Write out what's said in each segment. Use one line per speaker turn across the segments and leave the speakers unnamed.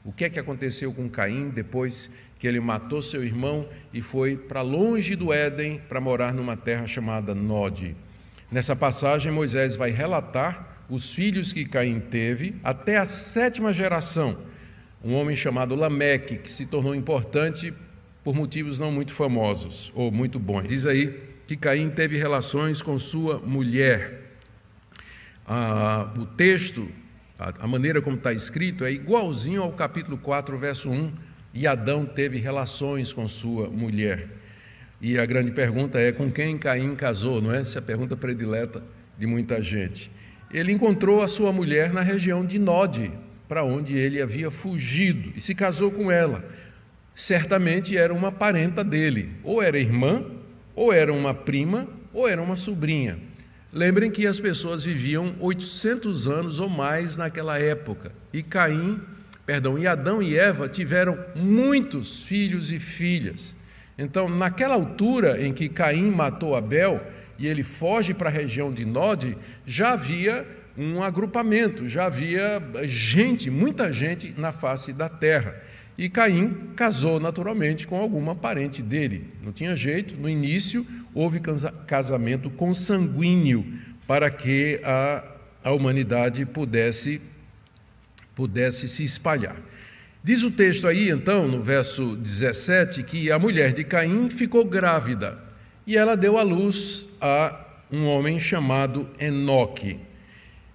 O que é que aconteceu com Caim depois que ele matou seu irmão e foi para longe do Éden para morar numa terra chamada Nod? Nessa passagem, Moisés vai relatar os filhos que Caim teve até a 7ª geração, um homem chamado Lameque, que se tornou importante por motivos não muito famosos ou muito bons. Diz aí que Caim teve relações com sua mulher. O texto, a maneira como está escrito, é igualzinho ao capítulo 4, verso 1, e Adão teve relações com sua mulher. E a grande pergunta é, com quem Caim casou, não é? Essa é a pergunta predileta de muita gente. Ele encontrou a sua mulher na região de Nod, para onde ele havia fugido, e se casou com ela. Certamente era uma parenta dele, ou era irmã, ou era uma prima, ou era uma sobrinha. Lembrem que as pessoas viviam 800 anos ou mais naquela época, e Adão e Eva tiveram muitos filhos e filhas. Então, naquela altura em que Caim matou Abel e ele foge para a região de Nod, já havia um agrupamento, já havia gente, muita gente na face da terra. E Caim casou naturalmente com alguma parente dele. Não tinha jeito, no início houve casamento consanguíneo para que a humanidade pudesse se espalhar. Diz o texto aí, então, no verso 17, que a mulher de Caim ficou grávida e ela deu à luz a um homem chamado Enoque.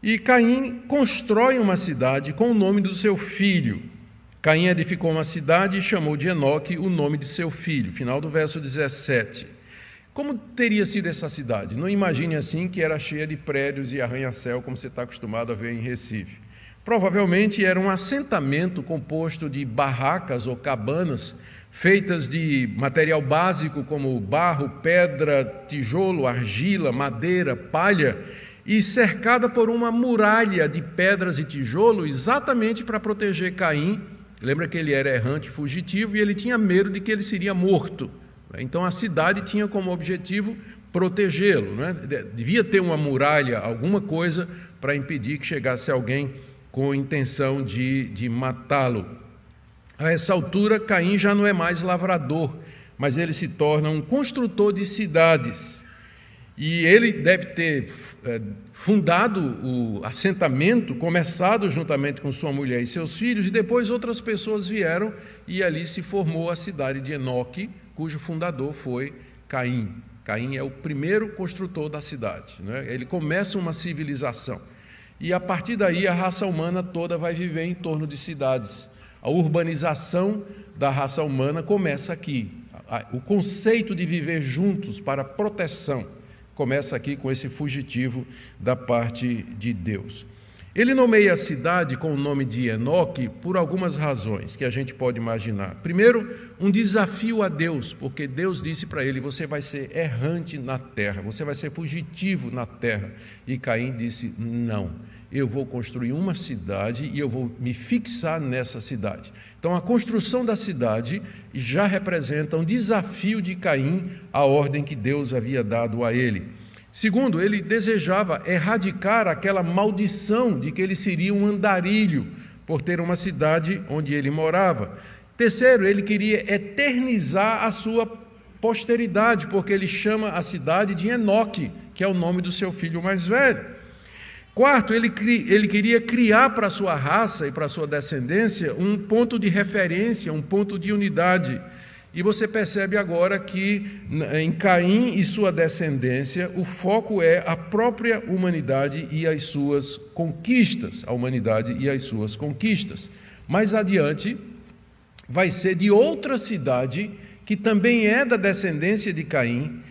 E Caim constrói uma cidade com o nome do seu filho. Caim edificou uma cidade e chamou de Enoque o nome de seu filho. Final do verso 17. Como teria sido essa cidade? Não imagine assim que era cheia de prédios e arranha-céu, como você está acostumado a ver em Recife. Provavelmente era um assentamento composto de barracas ou cabanas feitas de material básico como barro, pedra, tijolo, argila, madeira, palha e cercada por uma muralha de pedras e tijolo exatamente para proteger Caim. Lembra que ele era errante, fugitivo e ele tinha medo de que ele seria morto. Então a cidade tinha como objetivo protegê-lo, né? Devia ter uma muralha, alguma coisa para impedir que chegasse alguém com intenção de matá-lo. A essa altura, Caim já não é mais lavrador, mas ele se torna um construtor de cidades. E ele deve ter fundado o assentamento, começado juntamente com sua mulher e seus filhos, e depois outras pessoas vieram e ali se formou a cidade de Enoque, cujo fundador foi Caim. Caim é o primeiro construtor da cidade, né? Ele começa uma civilização. E a partir daí a raça humana toda vai viver em torno de cidades. A urbanização da raça humana começa aqui. O conceito de viver juntos para proteção começa aqui com esse fugitivo da parte de Deus. Ele nomeia a cidade com o nome de Enoque por algumas razões que a gente pode imaginar. Primeiro, um desafio a Deus, porque Deus disse para ele, você vai ser errante na terra, você vai ser fugitivo na terra. E Caim disse, não, eu vou construir uma cidade e eu vou me fixar nessa cidade. Então, a construção da cidade já representa um desafio de Caim à ordem que Deus havia dado a ele. Segundo, ele desejava erradicar aquela maldição de que ele seria um andarilho por ter uma cidade onde ele morava. Terceiro, ele queria eternizar a sua posteridade, porque ele chama a cidade de Enoque, que é o nome do seu filho mais velho. Quarto, ele queria criar para a sua raça e para a sua descendência um ponto de referência, um ponto de unidade. E você percebe agora que em Caim e sua descendência, o foco é a própria humanidade e as suas conquistas, a humanidade e as suas conquistas. Mais adiante, vai ser de outra cidade, que também é da descendência de Caim,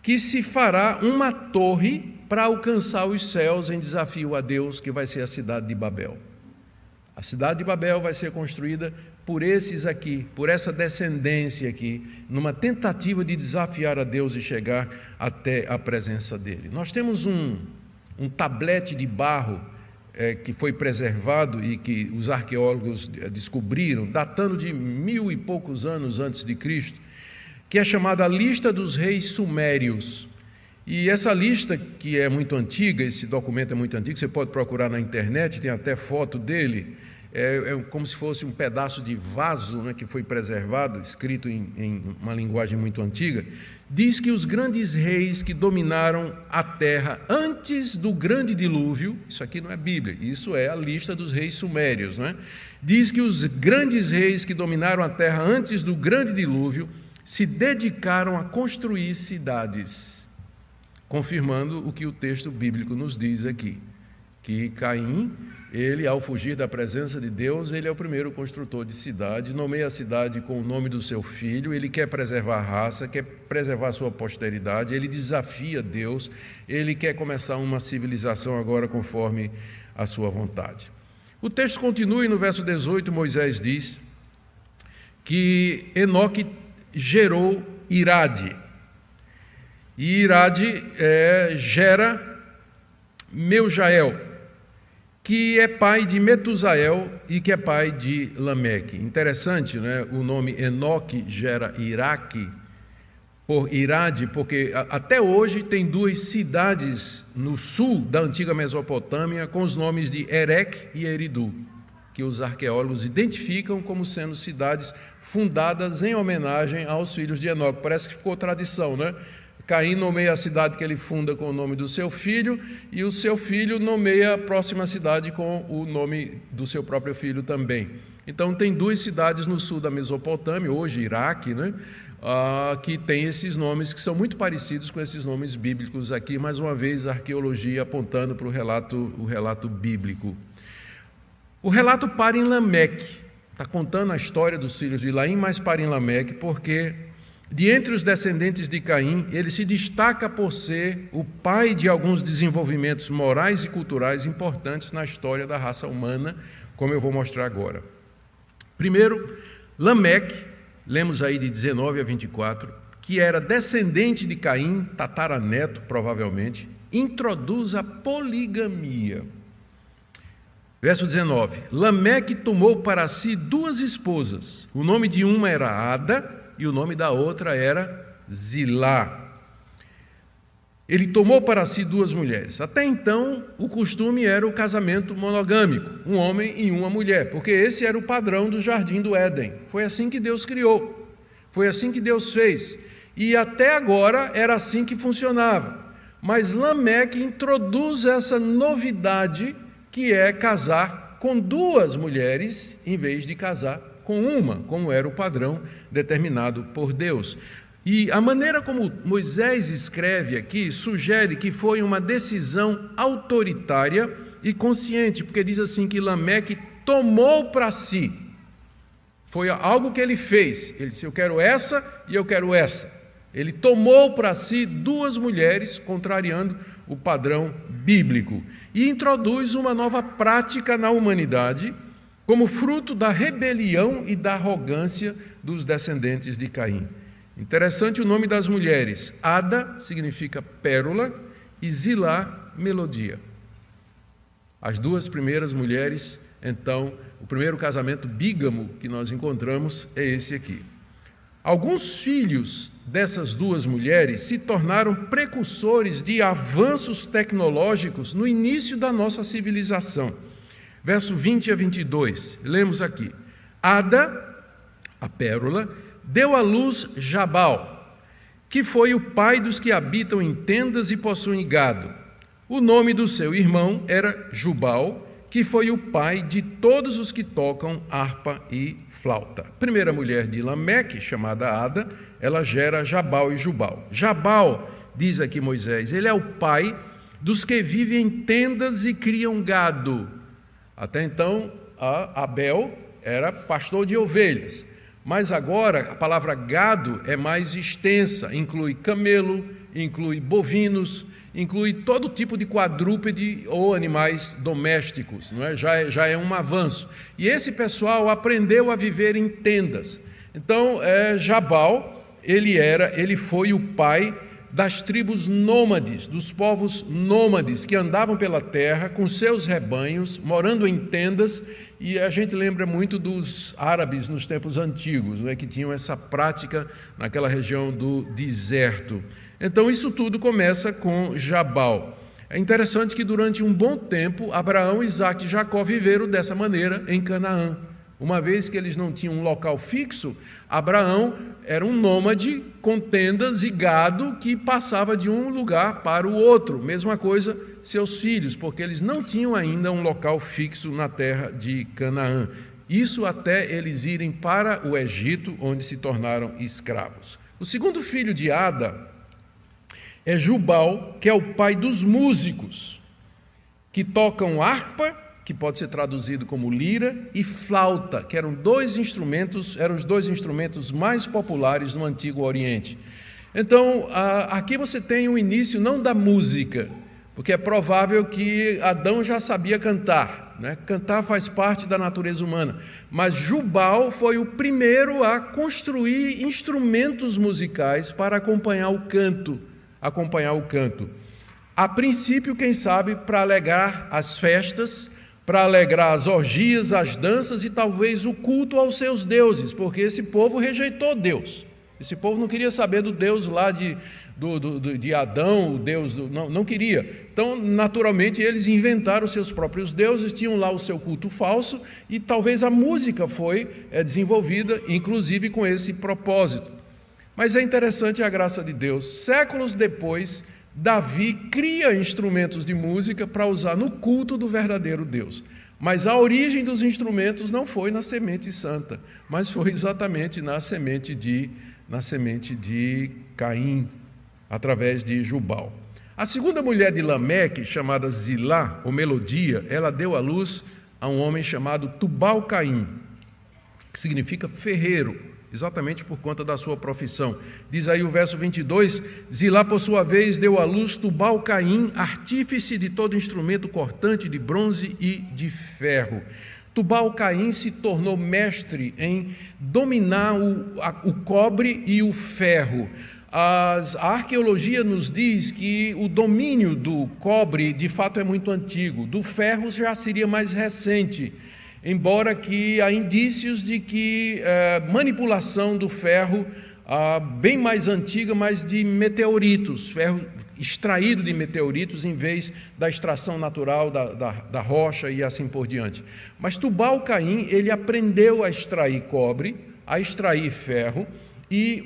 que se fará uma torre para alcançar os céus em desafio a Deus, que vai ser a cidade de Babel. A cidade de Babel vai ser construída por esses aqui, por essa descendência aqui, numa tentativa de desafiar a Deus e chegar até a presença dele. Nós temos um tablete de barro que foi preservado e que os arqueólogos descobriram, datando de 1000 e poucos anos antes de Cristo, que é chamada a Lista dos Reis Sumérios. E essa lista, que é muito antiga, esse documento é muito antigo, você pode procurar na internet, tem até foto dele. é como se fosse um pedaço de vaso, né, que foi preservado, escrito em uma linguagem muito antiga, diz que os grandes reis que dominaram a terra antes do grande dilúvio, isso aqui não é Bíblia, isso é a lista dos reis sumérios, né? Diz que os grandes reis que dominaram a terra antes do grande dilúvio se dedicaram a construir cidades, confirmando o que o texto bíblico nos diz aqui, que Caim, ele, ao fugir da presença de Deus, ele é o primeiro construtor de cidade, nomeia a cidade com o nome do seu filho, ele quer preservar a raça, quer preservar a sua posteridade, ele desafia Deus, ele quer começar uma civilização agora conforme a sua vontade. O texto continua e no verso 18 Moisés diz que Enoque gerou Irade, e Irade gera Meujael, que é pai de Metusael e que é pai de Lameque. Interessante, né? O nome Enoque gera Iraque por Irade, porque até hoje tem duas cidades no sul da antiga Mesopotâmia com os nomes de Erec e Eridu, que os arqueólogos identificam como sendo cidades fundadas em homenagem aos filhos de Enoque. Parece que ficou tradição, né? Caim nomeia a cidade que ele funda com o nome do seu filho, e o seu filho nomeia a próxima cidade com o nome do seu próprio filho também. Então tem duas cidades no sul da Mesopotâmia, hoje Iraque, né? Que tem esses nomes que são muito parecidos com esses nomes bíblicos aqui, mais uma vez a arqueologia apontando para o relato bíblico. O relato para em Lameque, está contando a história dos filhos de Laim, mas para em Lameque, porque de entre os descendentes de Caim, ele se destaca por ser o pai de alguns desenvolvimentos morais e culturais importantes na história da raça humana, como eu vou mostrar agora. Primeiro, Lameque, lemos aí de 19 a 24, que era descendente de Caim, tataraneto provavelmente, introduz a poligamia. Verso 19, Lameque tomou para si duas esposas, o nome de uma era Ada e o nome da outra era Zilá. Ele tomou para si duas mulheres. Até então, o costume era o casamento monogâmico, um homem e uma mulher, porque esse era o padrão do Jardim do Éden. Foi assim que Deus criou, foi assim que Deus fez, e até agora era assim que funcionava. Mas Lameque introduz essa novidade, que é casar com duas mulheres, em vez de casar com uma, como era o padrão determinado por Deus. E a maneira como Moisés escreve aqui sugere que foi uma decisão autoritária e consciente, porque diz assim que Lameque tomou para si. Foi algo que ele fez. Ele disse, eu quero essa e eu quero essa. Ele tomou para si duas mulheres, contrariando o padrão bíblico, e introduz uma nova prática na humanidade, como fruto da rebelião e da arrogância dos descendentes de Caim. Interessante o nome das mulheres. Ada significa pérola e Zilá, melodia. As duas primeiras mulheres, então, o primeiro casamento bígamo que nós encontramos é esse aqui. Alguns filhos dessas duas mulheres se tornaram precursores de avanços tecnológicos no início da nossa civilização. Verso 20 a 22, lemos aqui. Ada, a pérola, deu à luz Jabal, que foi o pai dos que habitam em tendas e possuem gado. O nome do seu irmão era Jubal, que foi o pai de todos os que tocam harpa e flauta. Primeira mulher de Lameque, chamada Ada, ela gera Jabal e Jubal. Jabal, diz aqui Moisés, ele é o pai dos que vivem em tendas e criam gado. Até então, Abel era pastor de ovelhas. Mas agora a palavra gado é mais extensa, inclui camelo, inclui bovinos, inclui todo tipo de quadrúpede ou animais domésticos, não é? Já é um avanço. E esse pessoal aprendeu a viver em tendas. Então, Jabal, ele foi o pai das tribos nômades, dos povos nômades que andavam pela terra com seus rebanhos, morando em tendas. E a gente lembra muito dos árabes nos tempos antigos, não é, que tinham essa prática naquela região do deserto. Então isso tudo começa com Jabal. É interessante que durante um bom tempo, Abraão, Isaque e Jacó viveram dessa maneira em Canaã. Uma vez que eles não tinham um local fixo, Abraão era um nômade com tendas e gado que passava de um lugar para o outro. Mesma coisa seus filhos, porque eles não tinham ainda um local fixo na terra de Canaã. Isso até eles irem para o Egito, onde se tornaram escravos. O segundo filho de Ada é Jubal, que é o pai dos músicos, que tocam harpa, que pode ser traduzido como lira, e flauta, que eram os dois instrumentos mais populares no Antigo Oriente. Então, aqui você tem o início não da música, porque é provável que Adão já sabia cantar, né? Cantar faz parte da natureza humana, mas Jubal foi o primeiro a construir instrumentos musicais para acompanhar o canto. A princípio, quem sabe, para alegrar as festas, para alegrar as orgias, as danças e talvez o culto aos seus deuses, porque esse povo rejeitou Deus. Esse povo não queria saber do Deus lá de Adão, o Deus não queria. Então, naturalmente, eles inventaram os seus próprios deuses, tinham lá o seu culto falso e talvez a música foi desenvolvida, inclusive com esse propósito. Mas é interessante a graça de Deus. Séculos depois, Davi cria instrumentos de música para usar no culto do verdadeiro Deus. Mas a origem dos instrumentos não foi na semente santa, mas foi exatamente na semente de Caim, através de Jubal. A segunda mulher de Lameque, chamada Zilá, ou Melodia, ela deu à luz a um homem chamado Tubal-Caim, que significa ferreiro, exatamente por conta da sua profissão. Diz aí o verso 22, Zilá, por sua vez, deu à luz Tubal-Caim, artífice de todo instrumento cortante de bronze e de ferro. Tubal-Caim se tornou mestre em dominar o cobre e o ferro. A arqueologia nos diz que o domínio do cobre, de fato, é muito antigo. Do ferro já seria mais recente, embora que há indícios de que manipulação do ferro bem mais antiga, mas de meteoritos, ferro extraído de meteoritos em vez da extração natural da rocha e assim por diante. Mas Tubal-Caim, ele aprendeu a extrair cobre, a extrair ferro e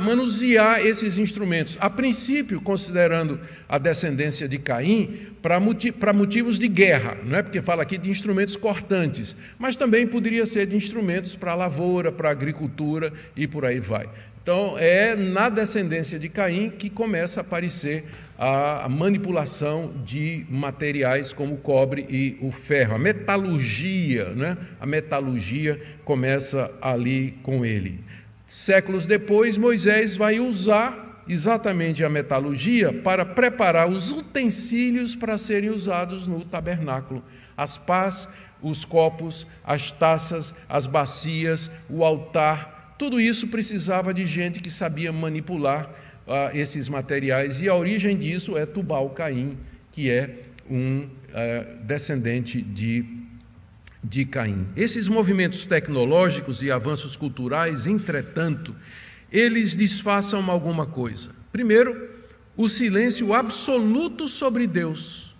manusear esses instrumentos, a princípio considerando a descendência de Caim para motivos de guerra, não é? Porque fala aqui de instrumentos cortantes, mas também poderia ser de instrumentos para a lavoura, para a agricultura e por aí vai. Então, é na descendência de Caim que começa a aparecer a manipulação de materiais como o cobre e o ferro, a metalurgia, né? A metalurgia começa ali com ele. Séculos depois, Moisés vai usar exatamente a metalurgia para preparar os utensílios para serem usados no tabernáculo. As pás, os copos, as taças, as bacias, o altar, tudo isso precisava de gente que sabia manipular esses materiais, e a origem disso é Tubal-Caim, que é um descendente de Caim. Esses movimentos tecnológicos e avanços culturais, entretanto, eles disfarçam alguma coisa. Primeiro, o silêncio absoluto sobre Deus.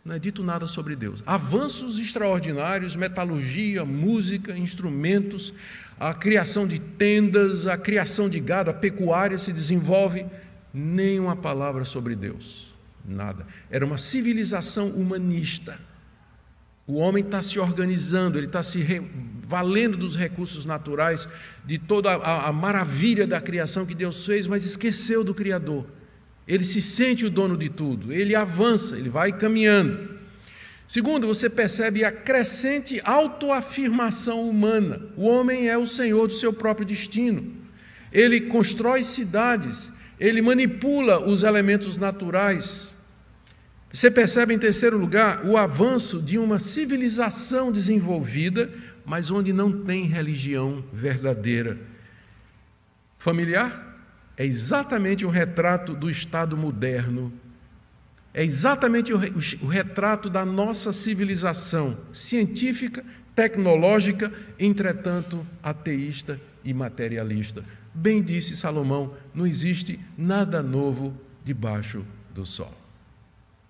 Não é dito nada sobre Deus. Avanços extraordinários, metalurgia, música, instrumentos, a criação de tendas, a criação de gado, a pecuária se desenvolve, nenhuma palavra sobre Deus, nada. Era uma civilização humanista. O homem está se organizando, ele está se valendo dos recursos naturais, de toda a maravilha da criação que Deus fez, mas esqueceu do Criador. Ele se sente o dono de tudo, ele avança, ele vai caminhando. Segundo, você percebe a crescente autoafirmação humana. O homem é o senhor do seu próprio destino. Ele constrói cidades, ele manipula os elementos naturais. Você percebe, em terceiro lugar, o avanço de uma civilização desenvolvida, mas onde não tem religião verdadeira. Familiar? É exatamente o retrato do Estado moderno. É exatamente o retrato da nossa civilização científica, tecnológica, entretanto ateísta e materialista. Bem disse Salomão, não existe nada novo debaixo do sol.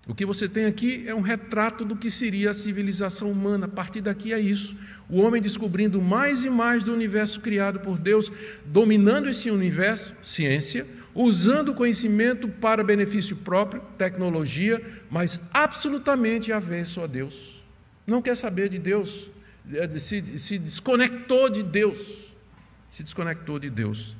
O que você tem aqui é um retrato do que seria a civilização humana. A partir daqui é isso. O homem descobrindo mais e mais do universo criado por Deus, dominando esse universo, ciência, usando o conhecimento para benefício próprio, tecnologia, mas absolutamente avesso a Deus. Não quer saber de Deus, se desconectou de Deus. Se desconectou de Deus.